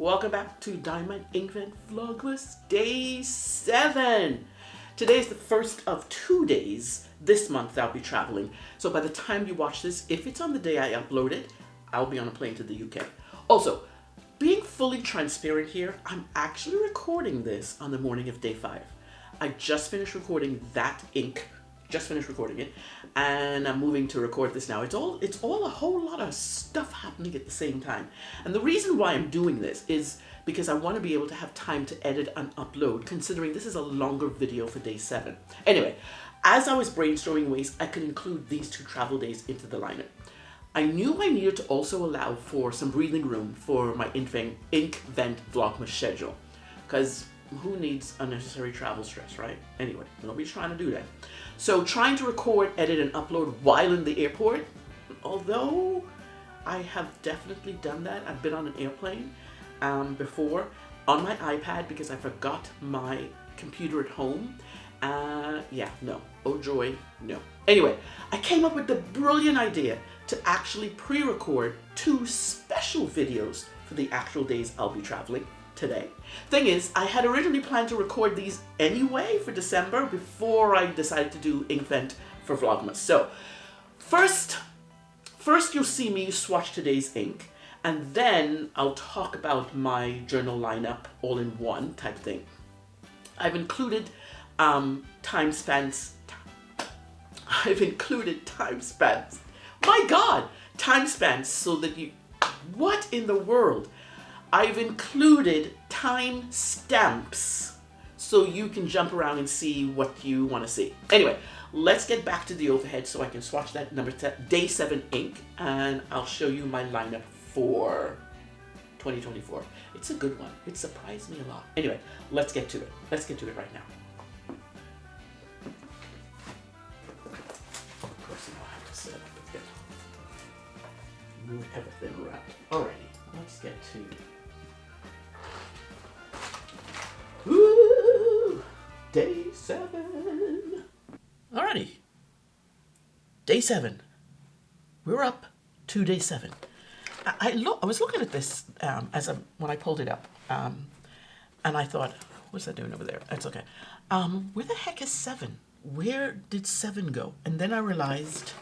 Welcome back to Diamine Inkvent Vlogmas Day 7. Today is the first of 2 days this month I'll be traveling. So by the time you watch this, if it's on the day I upload it, I'll be on a plane to the UK. Also, being fully transparent here, I'm actually recording this on the morning of day 5. I just finished recording that ink. Just finished recording it, and I'm moving to record this now. It's all a whole lot of stuff happening at the same time. And the reason why I'm doing this is because I want to be able to have time to edit and upload, considering this is a longer video for day 7. Anyway, as I was brainstorming ways I could include these 2 travel days into the lineup, I knew I needed to also allow for some breathing room for my Inkvent Vlogmas schedule, because who needs unnecessary travel stress, right? Anyway, nobody's trying to do that. So trying to record, edit, and upload while in the airport, although I have definitely done that. I've been on an airplane before on my iPad because I forgot my computer at home. Yeah, no. Oh joy, no. Anyway, I came up with the brilliant idea to actually pre-record 2 special videos for the actual days I'll be traveling today. Thing is, I had originally planned to record these anyway for December before I decided to do Inkvent for Vlogmas. So first you'll see me swatch today's ink, and then I'll talk about my journal lineup all in one type thing. I've included time spans. My God, time spans so that you. What in the world? I've included time stamps so you can jump around and see what you want to see. Anyway, let's get back to the overhead so I can swatch that day 7 ink, and I'll show you my lineup for 2024. It's a good one. It surprised me a lot. Anyway, let's get to it. Let's get to it right now. Of course, now I have to set up again. Move everything around. Alrighty, let's get to day 7. Alrighty. Day 7. We're up to day 7. I was looking at this when I pulled it up, and I thought, what's that doing over there? That's okay. Where the heck is 7? Where did 7 go? And then I realized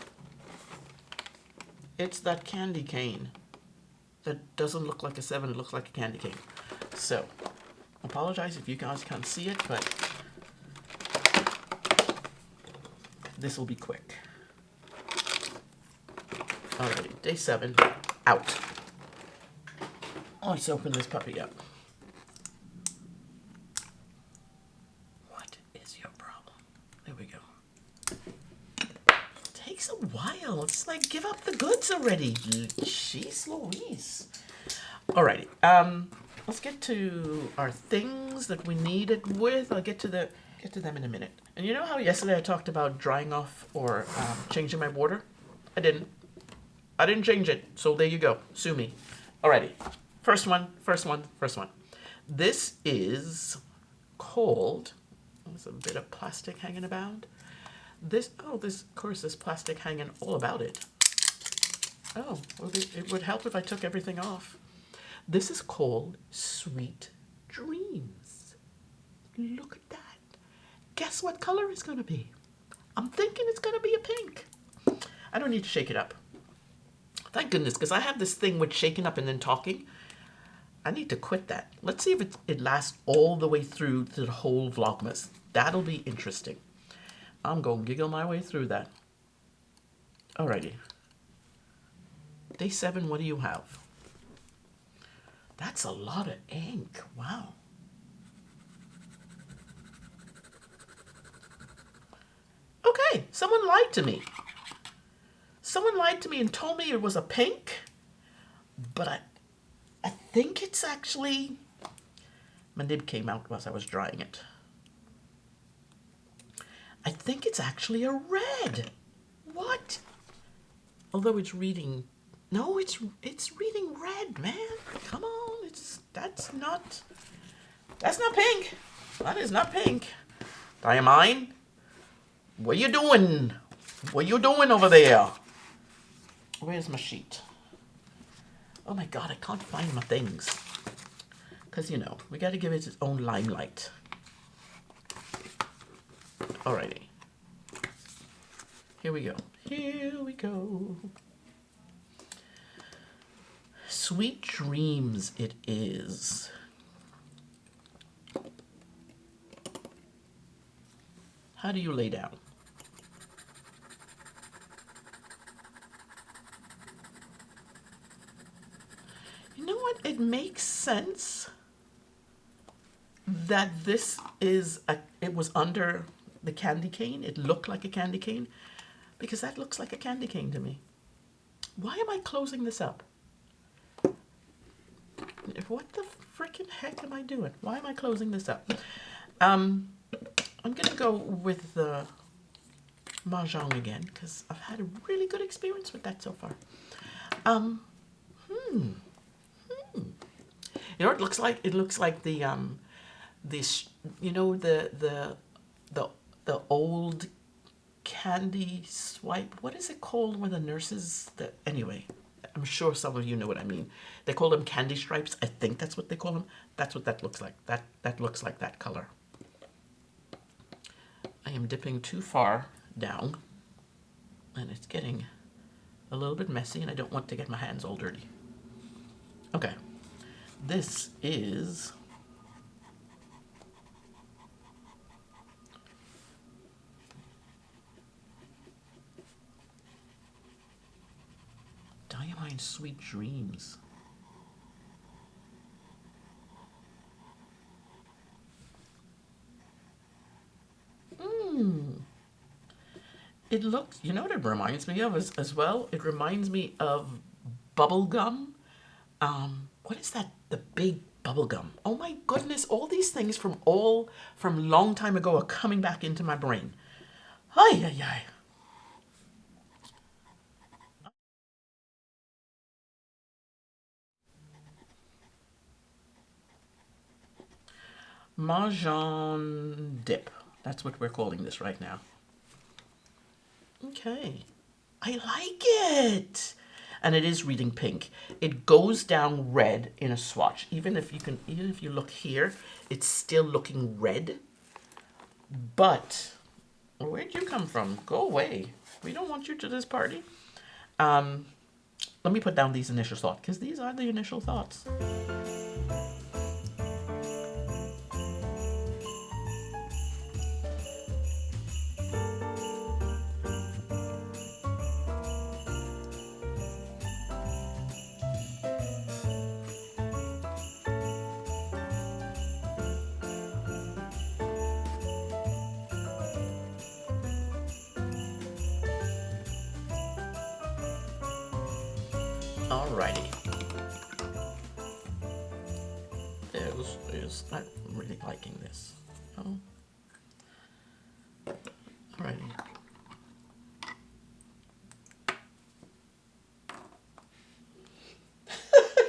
it's that candy cane that doesn't look like a 7. It looks like a candy cane. So, apologize if you guys can't see it, but this will be quick. Alrighty, day 7, out. Let's open this puppy up. What is your problem? There we go. It takes a while. It's like, give up the goods already. Jeez Louise. Alrighty, let's get to our things that we need it with. I'll get to them in a minute. And you know how yesterday I talked about drying off or changing my border? I didn't change it. So there you go. Sue me. Alrighty. First one. This is called, there's a bit of plastic hanging about. Of course, there's plastic hanging all about it. Oh, well, it would help if I took everything off. This is called Sweet Dreams. Look at that. Guess what color it's going to be? I'm thinking it's going to be a pink. I don't need to shake it up. Thank goodness, because I have this thing with shaking up and then talking. I need to quit that. Let's see if it lasts all the way through to the whole Vlogmas. That'll be interesting. I'm going to giggle my way through that. Alrighty. Day 7, what do you have? That's a lot of ink. Wow. Okay, someone lied to me. Someone lied to me and told me it was a pink, but I think it's actually, my nib came out whilst I was drying it. I think it's actually a red. What? Although it's reading, no, it's reading red, man. Come on, that's not pink. That is not pink. Diamine, what you doing? What you doing over there? Where's my sheet? Oh my God, I can't find my things. Because, you know, we got to give it its own limelight. Alrighty. Here we go. Here we go. Sweet Dreams it is. How do you lay down? You know what? It makes sense that this is it was under the candy cane. It looked like a candy cane because that looks like a candy cane to me. Why am I closing this up? What the freaking heck am I doing? Why am I closing this up? I'm gonna go with the Mahjong again because I've had a really good experience with that so far. You know what it looks like? It looks like the this, you know, the old candy swipe. What is it called when the nurses? Anyway, I'm sure some of you know what I mean. They call them candy stripes. I think that's what they call them. That's what that looks like. That looks like that color. I am dipping too far down, and it's getting a little bit messy, and I don't want to get my hands all dirty. Okay, this is Diamine Sweet Dreams. It looks, you know what it reminds me of as well? It reminds me of bubble gum. What is that? The big bubble gum. Oh my goodness, all these things from long time ago are coming back into my brain. Ay, ay, ay. Mahjong dip. That's what we're calling this right now. Okay. I like it. And it is reading pink. It goes down red in a swatch. Even if you look here, it's still looking red. But where'd you come from? Go away. We don't want you to this party. Let me put down these initial thoughts, because these are the initial thoughts. Alrighty. I'm really liking this. Oh. Alrighty.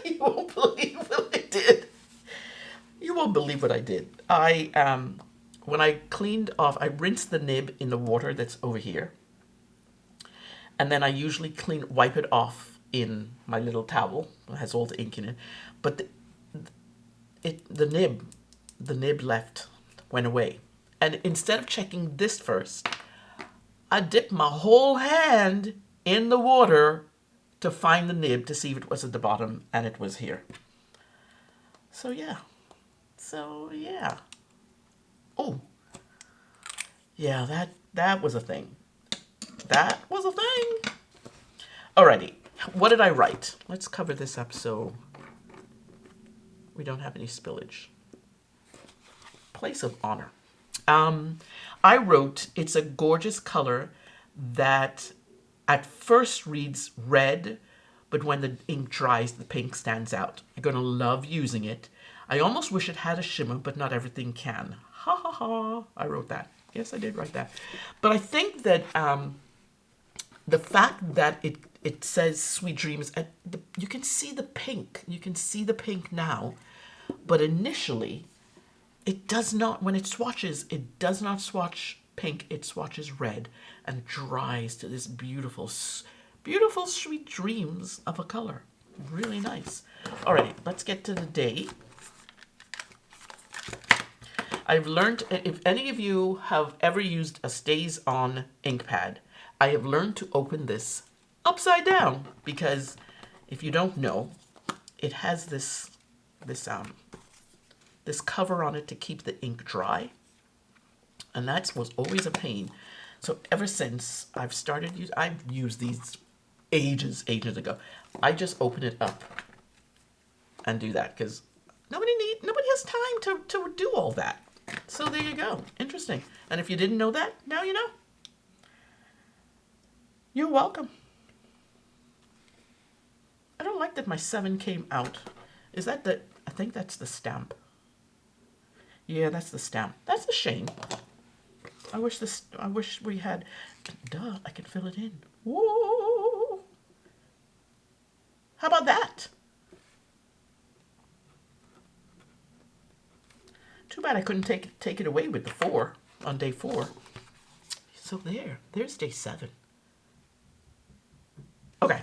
You won't believe what I did. You won't believe what I did. When I cleaned off, I rinsed the nib in the water that's over here. And then I usually wipe it off in my little towel. It has all the ink in it. But the nib went away. And instead of checking this first, I dipped my whole hand in the water to find the nib to see if it was at the bottom, and it was here. So yeah. Oh. Yeah, that was a thing. That was a thing. Alrighty. What did I write? Let's cover this up so we don't have any spillage. Place of honor. I wrote, it's a gorgeous color that at first reads red, but when the ink dries, the pink stands out. You're going to love using it. I almost wish it had a shimmer, but not everything can. Ha ha ha. I wrote that. Yes, I did write that. But I think that the fact that it says Sweet Dreams, you can see the pink. You can see the pink now. But initially, it does not, when it swatches, it does not swatch pink. It swatches red and dries to this beautiful, beautiful Sweet Dreams of a color. Really nice. Alrighty, let's get to the day. I've learned, if any of you have ever used a Stays On Inkpad, I have learned to open this upside down, because if you don't know, it has this cover on it to keep the ink dry, and that was always a pain. So ever since I've used these ages ago. I just open it up and do that because nobody has time to do all that. So there you go. Interesting. And if you didn't know that, now you know. You're welcome. I don't like that my 7 came out. Is that the, I think that's the stamp. Yeah, that's the stamp. That's a shame. I wish we had, duh, I can fill it in. Whoa. How about that? Too bad I couldn't take it away with the 4 on day 4. So there's day 7. Okay,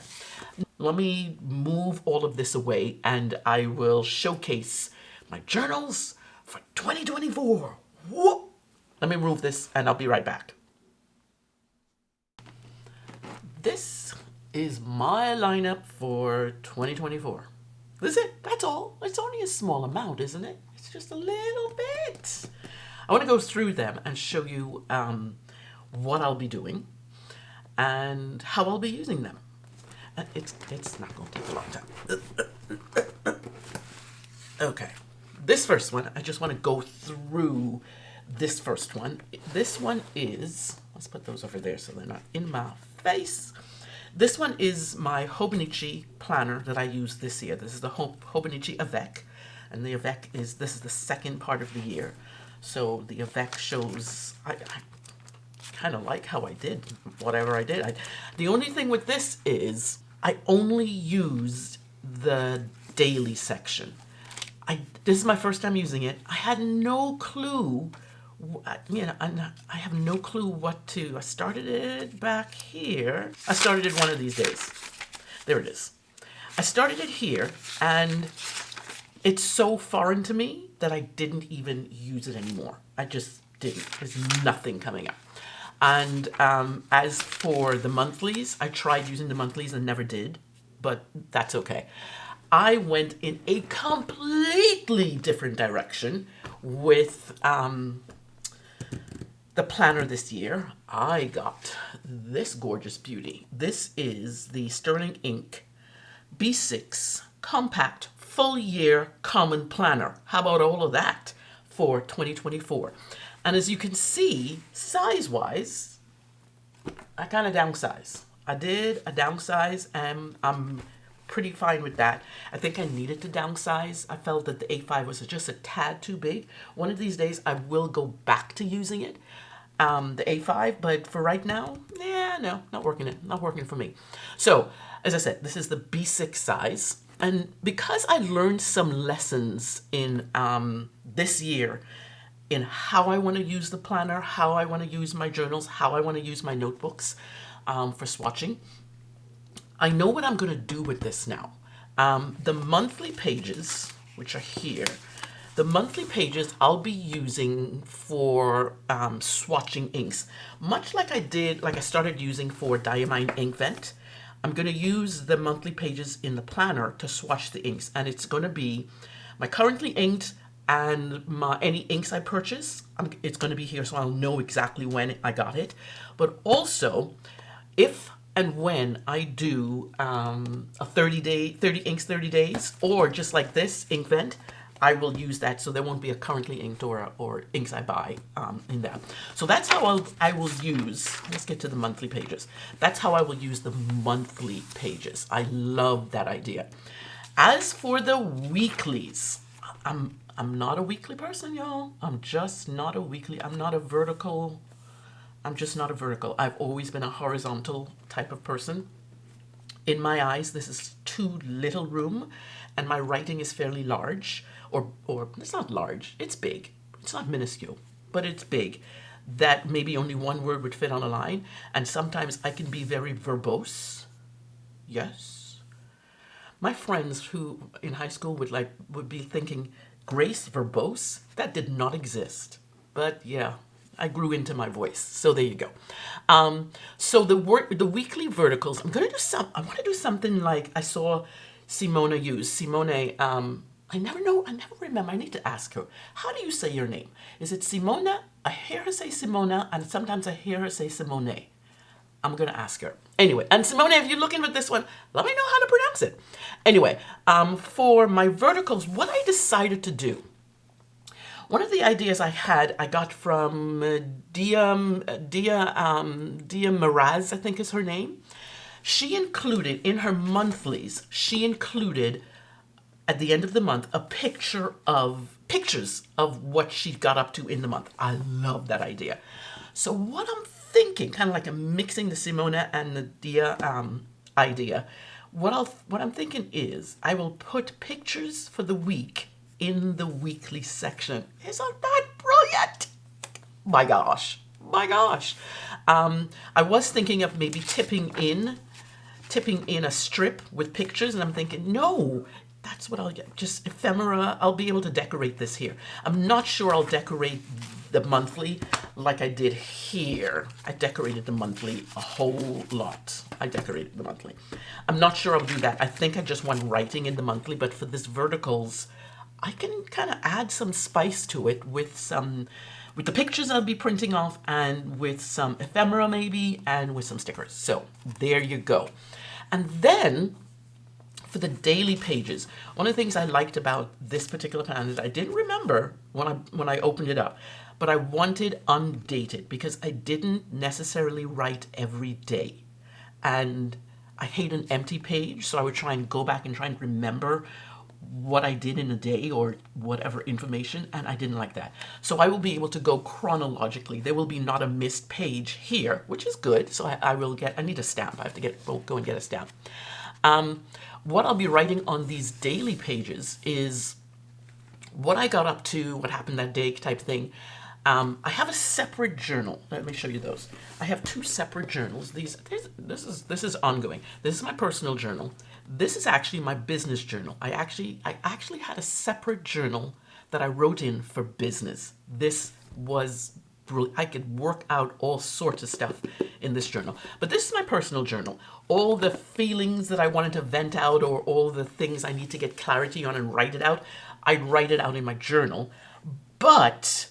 let me move all of this away and I will showcase my journals for 2024. Whoop! Let me remove this and I'll be right back. This is my lineup for 2024. That's it. That's all. It's only a small amount, isn't it? It's just a little bit. I want to go through them and show you what I'll be doing and how I'll be using them. And it's not going to take a long time. Okay. This first one, I just want to go through this first one. This one is, let's put those over there so they're not in my face. This one is my Hobonichi planner that I used this year. This is the Hobonichi Avec, and the Avec is, this is the second part of the year. So the Avec shows, I kind of like how I did whatever I did. The only thing with this is I only used the daily section. This is my first time using it. I had no clue, I have no clue what to. I started it back here. I started it one of these days. There it is. I started it here, and it's so foreign to me that I didn't even use it anymore. I just didn't. There's nothing coming up. And as for the monthlies, I tried using the monthlies and never did, but that's okay. I went in a completely different direction with the planner this year. I got this gorgeous beauty. This is the Sterling Ink B6 Compact Full Year Common Planner. How about all of that for 2024? And as you can see, size-wise, I kind of downsize. I did a downsize, and I'm pretty fine with that. I think I needed to downsize. I felt that the A5 was just a tad too big. One of these days, I will go back to using it, the A5, but for right now, yeah, no, not working for me. So, as I said, this is the B6 size. And because I learned some lessons in this year in how I want to use the planner, how I want to use my journals, how I want to use my notebooks for swatching, I know what I'm going to do with this now. The monthly pages, which are here, the monthly pages I'll be using for swatching inks. Much like I started using for Diamine Inkvent, I'm going to use the monthly pages in the planner to swatch the inks. And it's going to be my currently inked and any inks I purchase. It's going to be here so I'll know exactly when I got it. But also, if and when I do a 30 inks, 30 days, or just like this, Inkvent, I will use that, so there won't be a currently inked or inks I buy in that. So that's how I will use, let's get to the monthly pages. That's how I will use the monthly pages. I love that idea. As for the weeklies, I'm not a weekly person, y'all. I'm just not a weekly, I'm just not a vertical. I've always been a horizontal type of person. In my eyes, this is too little room, and my writing is fairly large, or it's not large, it's big. It's not minuscule, but it's big, that maybe only one word would fit on a line, and sometimes I can be very verbose. Yes. My friends who in high school would be thinking, Grace verbose, that did not exist. But yeah, I grew into my voice. So there you go. So the weekly verticals, I want to do something like I saw Simona use. Simone, I never remember. I need to ask her. How do you say your name? Is it Simona? I hear her say Simona, and sometimes I hear her say Simone. I'm going to ask her. Anyway, and Simone, if you're looking at this one, let me know how to pronounce it. Anyway, for my verticals, what I decided to do, one of the ideas I got from Dia Miraz, I think is her name. She included in her monthlies, at the end of the month, pictures of what she got up to in the month. I love that idea. So what I'm thinking, kind of like I'm mixing the Simona and the Dia idea. What I'm thinking is I will put pictures for the week in the weekly section. Isn't that brilliant? My gosh. I was thinking of maybe tipping in a strip with pictures, and I'm thinking, no, that's what I'll get. Just ephemera. I'll be able to decorate this here. I'm not sure I'll decorate the monthly like I did here. I decorated the monthly a whole lot. I'm not sure I'll do that. I think I just want writing in the monthly, but for this verticals, I can kind of add some spice to it with the pictures I'll be printing off, and with some ephemera maybe, and with some stickers. So there you go. And then for the daily pages, one of the things I liked about this particular plan is I didn't remember when I opened it up, but I wanted undated because I didn't necessarily write every day. And I hate an empty page, so I would try and go back and try and remember what I did in a day or whatever information, and I didn't like that. So I will be able to go chronologically. There will be not a missed page here, which is good. So I need a stamp. I have to go and get a stamp. What I'll be writing on these daily pages is what I got up to, what happened that day type thing. I have a separate journal. Let me show you those. I have two separate journals. This is ongoing. This is my personal journal. This is actually my business journal. I actually had a separate journal that I wrote in for business. This was brilliant. I could work out all sorts of stuff in this journal. But this is my personal journal. All the feelings that I wanted to vent out, or all the things I need to get clarity on and write it out, I'd write it out in my journal. But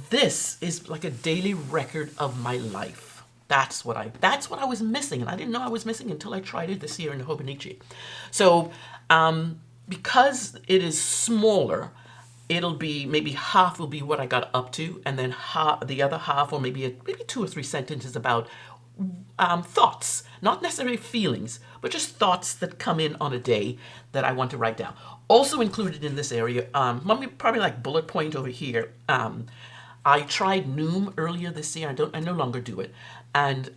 this is like a daily record of my life. That's what I was missing, and I didn't know I was missing until I tried it this year in the Hobonichi. So because it is smaller, it'll be maybe half will be what I got up to, and then the other half, or maybe 2 or 3 sentences about thoughts, not necessarily feelings, but just thoughts that come in on a day that I want to write down. Also included in this area, probably like bullet point over here. I tried Noom earlier this year. I no longer do it. And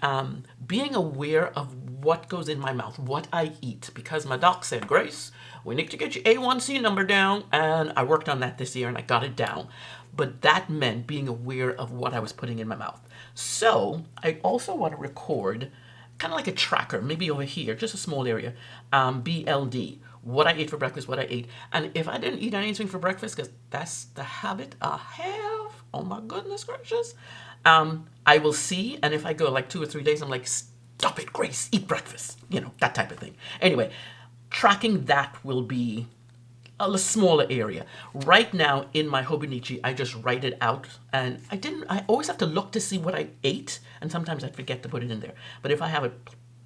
being aware of what goes in my mouth, what I eat, because my doc said, Grace, we need to get your A1C number down. And I worked on that this year and I got it down. But that meant being aware of what I was putting in my mouth. So I also want to record kind of like a tracker, maybe over here, just a small area, BLD, what I ate for breakfast, what I ate. And if I didn't eat anything for breakfast, because that's the habit I have, oh my goodness gracious, I will see, and if I go like 2 or 3 days, I'm like, stop it, Grace, eat breakfast, that type of thing. Anyway, tracking that will be a smaller area. Right now in my Hobonichi, I just write it out, and I always have to look to see what I ate, and sometimes I forget to put it in there. But if I have a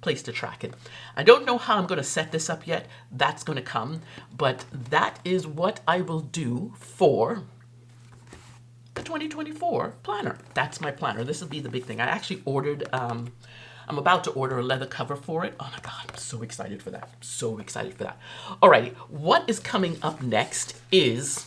place to track it, I don't know how I'm going to set this up yet. That's going to come, but that is what I will do for the 2024 planner. That's my planner. This will be the big thing. I actually ordered, I'm about to order a leather cover for it. Oh my God, I'm so excited for that. So excited for that. Alrighty, what is coming up next is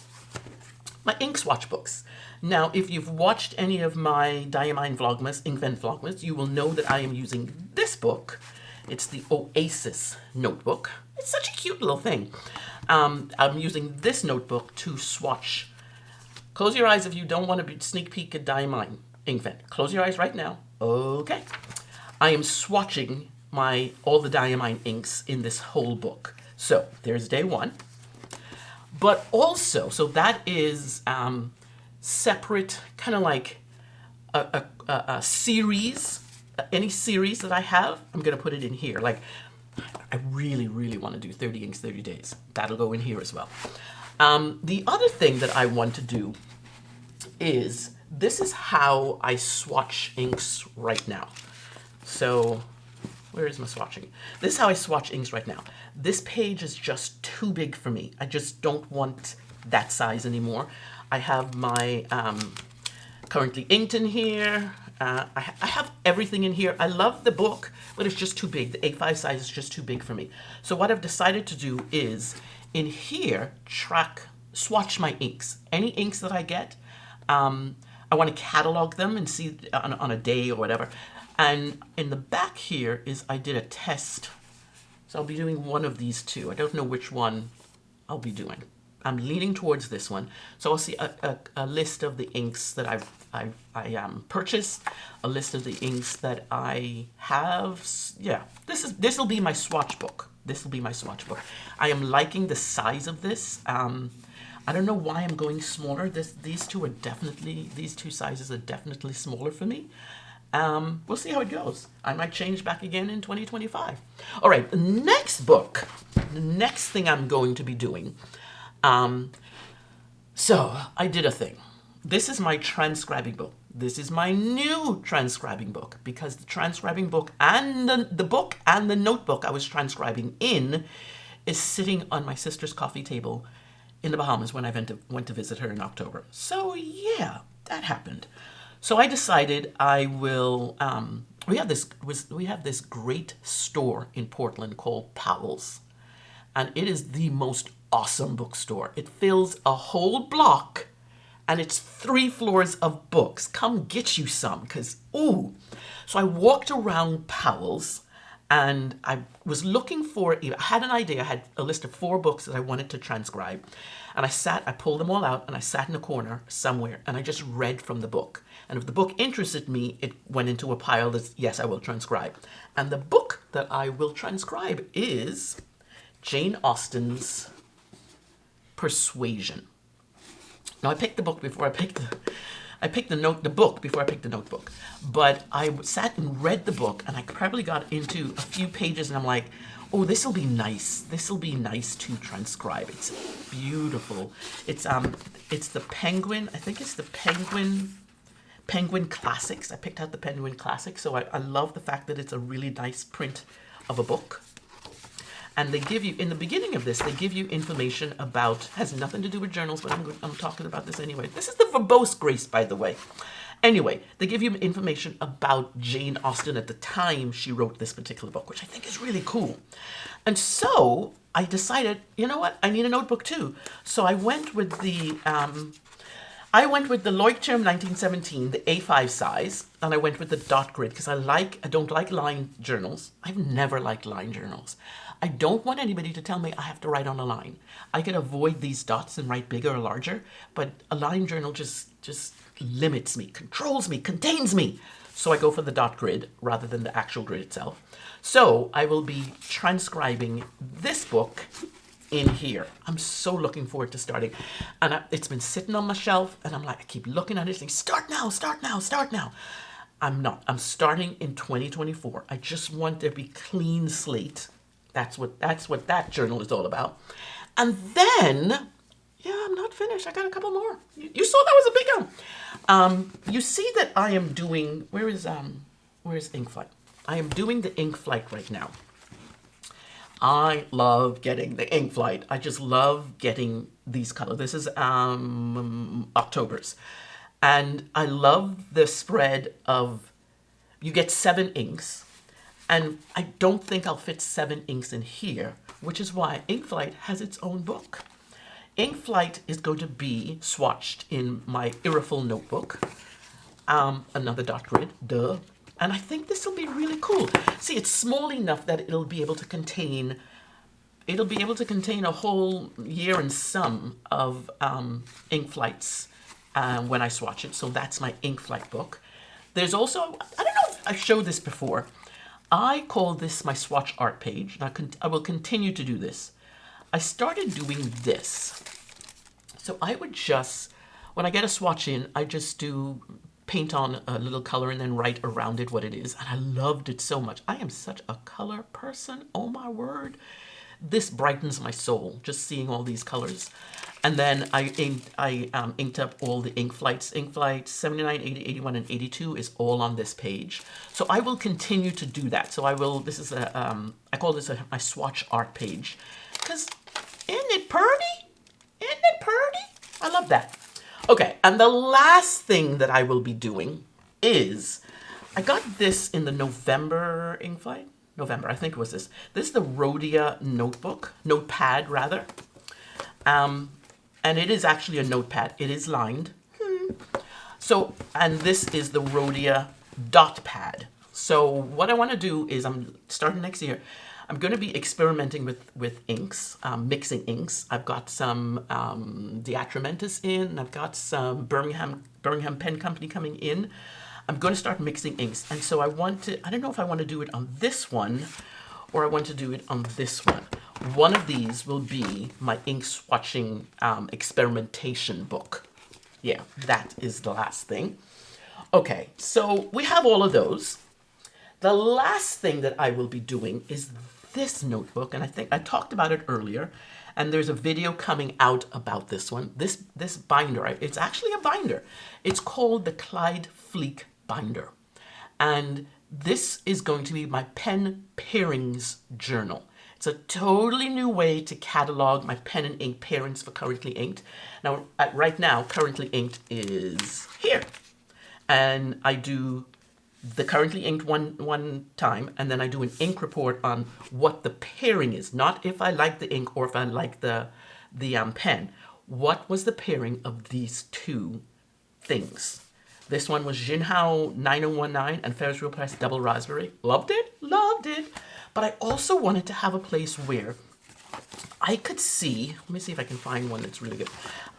my ink swatch books. Now, if you've watched any of my Diamine VLOGMAS, Inkvent VLOGMAS, you will know that I am using this book. It's the Oasis notebook. It's such a cute little thing. I'm using this notebook to swatch. Close your eyes if you don't want to sneak peek at Diamine Inkvent. Close your eyes right now. Okay. I am swatching all the Diamine inks in this whole book. So there's day 1. But also, so that is separate, kind of like a series. Any series that I have, I'm going to put it in here. Like, I really, really want to do 30 inks, 30 days. That'll go in here as well. The other thing that I want to do is, this is how I swatch inks right now. So, where is my swatching? This is how I swatch inks right now. This page is just too big for me. I just don't want that size anymore. I have my currently inked in here. I have everything in here. I love the book, but it's just too big. The A5 size is just too big for me. So what I've decided to do is, in here, swatch my inks. Any inks that I get, I want to catalog them and see on a day or whatever. And in the back here is, I did a test. So I'll be doing one of these two. I don't know which one I'll be doing. I'm leaning towards this one. So I'll see a list of the inks that I've purchased, a list of the inks that I have. Yeah, this will be my swatch book. This will be my swatch book. I am liking the size of this. I don't know why I'm going smaller. These two sizes are definitely smaller for me. We'll see how it goes. I might change back again in 2025. All right, the next book, the next thing I'm going to be doing. So I did a thing. This is my transcribing book. This is my new transcribing book, because the transcribing book and the book and the notebook I was transcribing in is sitting on my sister's coffee table in the Bahamas when I went to visit her in October. So yeah, that happened. So I decided I will. We have this great store in Portland called Powell's, and it is the most awesome bookstore. It fills a whole block, and it's 3 floors of books. Come get you some, because ooh. So I walked around Powell's, and I was looking for. I had an idea. I had a list of 4 books that I wanted to transcribe, and I pulled them all out, and I sat in a corner somewhere, and I just read from the book. And if the book interested me, it went into a pile that, yes, I will transcribe. And the book that I will transcribe is Jane Austen's Persuasion. Now, I picked the book before I picked the book before I picked the notebook. But I sat and read the book, and I probably got into a few pages, and I'm like, oh, this will be nice. This will be nice to transcribe. It's beautiful. It's the Penguin. I think it's the Penguin Classics. I picked out the Penguin Classics, so I love the fact that it's a really nice print of a book. And they give you, in the beginning of this, they give you information about, has nothing to do with journals, but I'm talking about this anyway. This is the verbose grace, by the way. Anyway, they give you information about Jane Austen at the time she wrote this particular book, which I think is really cool. And so I decided, you know what, I need a notebook too. So I went with the Leuchtturm 1917, the A5 size, and I went with the dot grid because I don't like line journals. I've never liked line journals. I don't want anybody to tell me I have to write on a line. I can avoid these dots and write bigger or larger, but a line journal just limits me, controls me, contains me. So I go for the dot grid rather than the actual grid itself. So I will be transcribing this book in here. I'm so looking forward to starting. And it's been sitting on my shelf, and I'm like, I keep looking at it saying, start now, start now, start now. I'm not. I'm starting in 2024. I just want there to be clean slate. That's what that journal is all about. And then, yeah, I'm not finished. I got a couple more. You saw that was a big one. You see that I am doing, where's Inkflight? I am doing the Inkflight right now. I love getting the Inkflight. I just love getting these colors. This is October's. And I love the spread of, you get 7 inks. And I don't think I'll fit 7 inks in here, which is why Inkflight has its own book. Inkflight is going to be swatched in my Irreful notebook. Another dot grid, duh. And I think this will be really cool. See, it's small enough that it'll be able to contain a whole year and some of Inkflights when I swatch it. So that's my Inkflight book. There's also, I don't know if I showed this before. I call this my swatch art page, and I will continue to do this. I started doing this. So I would just, when I get a swatch in, I just do paint on a little color and then write around it what it is. And I loved it so much. I am such a color person. Oh my word. This brightens my soul, just seeing all these colors. And then I inked up all the ink flights. Ink flights 79, 80, 81, and 82 is all on this page. So I will continue to do that. So I will, this is a, I call this my swatch art page. Because isn't it pretty? Isn't it pretty? I love that. Okay, and the last thing that I will be doing is, I got this in the November ink flight. November, I think it was this. This is the Rhodia notepad rather. And it is actually a notepad. It is lined. So, and this is the Rhodia dot pad. So what I want to do is, I'm starting next year, I'm going to be experimenting with inks, mixing inks. I've got some Diatramentis in. I've got some Birmingham Pen Company coming in. I'm going to start mixing inks. And so I don't know if I want to do it on this one or I want to do it on this one. One of these will be my ink swatching experimentation book. Yeah, that is the last thing. Okay, so we have all of those. The last thing that I will be doing is this notebook, and I think I talked about it earlier, and there's a video coming out about this one. This binder, it's actually a binder. It's called the Clyde Fleek binder. And this is going to be my pen pairings journal. It's a totally new way to catalog my pen and ink pairings for Currently Inked. Now, right now, Currently Inked is here. And I do the Currently Inked one time, and then I do an ink report on what the pairing is. Not if I like the ink or if I like the pen. What was the pairing of these two things? This one was Jinhao 9019 and Ferris Wheel Press Double Raspberry. Loved it, loved it. But I also wanted to have a place where I could see, let me see if I can find one that's really good.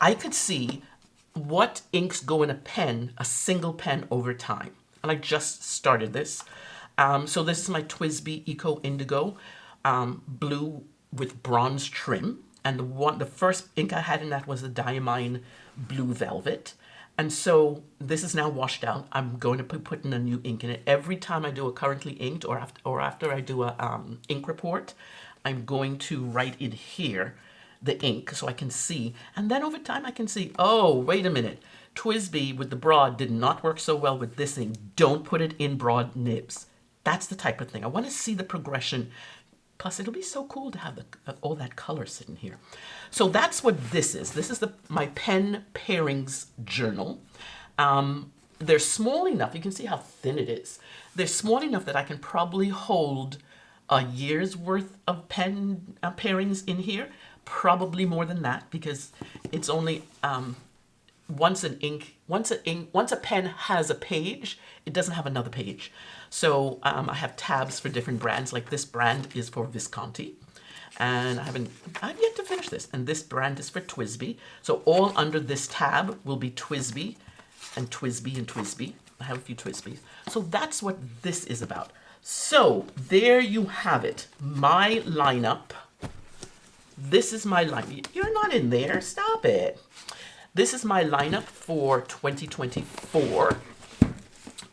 I could see what inks go in a pen, a single pen over time. And I just started this. So this is my TWSBI Eco Indigo blue with bronze trim. And the first ink I had in that was the Diamine Blue Velvet. And so this is now washed out. I'm going to be putting a new ink in it. Every time I do a Currently Inked or after I do a ink report, I'm going to write in here the ink so I can see. And then over time I can see, oh, wait a minute. TWSBI with the broad did not work so well with this ink. Don't put it in broad nibs. That's the type of thing. I want to see the progression. Plus, it'll be so cool to have all that color sitting here. So that's what this is. This is my pen pairings journal. They're small enough. You can see how thin it is. They're small enough that I can probably hold a year's worth of pen pairings in here. Probably more than that, because it's only once a pen has a page, it doesn't have another page. So I have tabs for different brands. Like this brand is for Visconti, and I've yet to finish this. And this brand is for TWSBI. So all under this tab will be TWSBI and TWSBI and TWSBI. I have a few TWSBIs. So that's what this is about. So there you have it. My lineup. This is my lineup. You're not in there. Stop it. This is my lineup for 2024.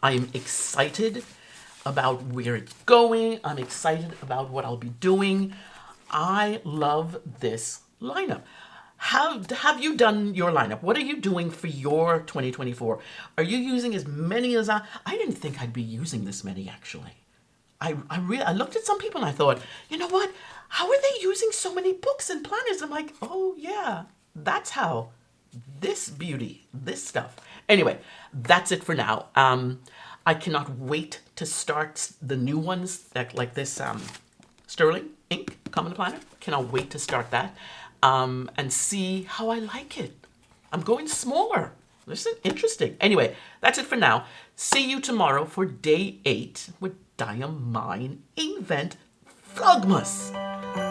I'm excited about where it's going. I'm excited about what I'll be doing. I love this lineup. Have you done your lineup? What are you doing for your 2024? Are you using as many as I didn't think I'd be using this many, actually. I looked at some people and I thought, you know what? How are they using so many books and planners? I'm like, oh yeah, that's how. This beauty, this stuff. Anyway, that's it for now. I cannot wait to start the new ones like this Sterling ink Common Planner. Cannot wait to start that and see how I like it. I'm going smaller. This is interesting. Anyway, that's it for now. See you tomorrow for day 8 with Diamine Inkvent VLOGMAS.